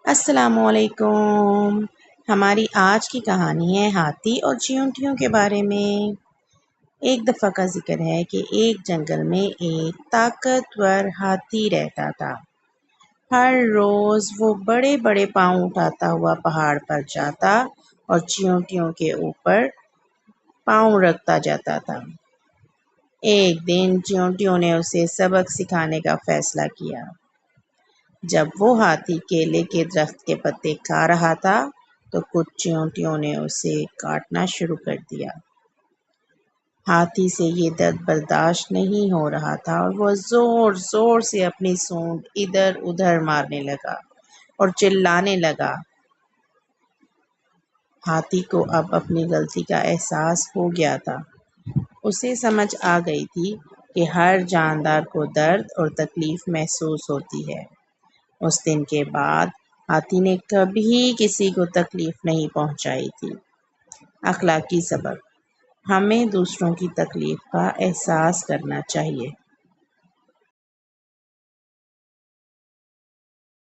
السلام علیکم۔ ہماری آج کی کہانی ہے ہاتھی اور چیونٹیوں کے بارے میں۔ ایک دفعہ کا ذکر ہے کہ ایک جنگل میں ایک طاقتور ہاتھی رہتا تھا۔ ہر روز وہ بڑے بڑے پاؤں اٹھاتا ہوا پہاڑ پر جاتا اور چیونٹیوں کے اوپر پاؤں رکھتا جاتا تھا۔ ایک دن چیونٹیوں نے اسے سبق سکھانے کا فیصلہ کیا۔ جب وہ ہاتھی کیلے کے درخت کے پتے کھا رہا تھا تو کچھ چیونٹیوں نے اسے کاٹنا شروع کر دیا۔ ہاتھی سے یہ درد برداشت نہیں ہو رہا تھا اور وہ زور زور سے اپنی سونڈ ادھر ادھر مارنے لگا اور چلانے لگا۔ ہاتھی کو اب اپنی غلطی کا احساس ہو گیا تھا۔ اسے سمجھ آ گئی تھی کہ ہر جاندار کو درد اور تکلیف محسوس ہوتی ہے۔ اس دن کے بعد ہاتھی نے کبھی کسی کو تکلیف نہیں پہنچائی تھی۔ اخلاقی سبق: ہمیں دوسروں کی تکلیف کا احساس کرنا چاہیے۔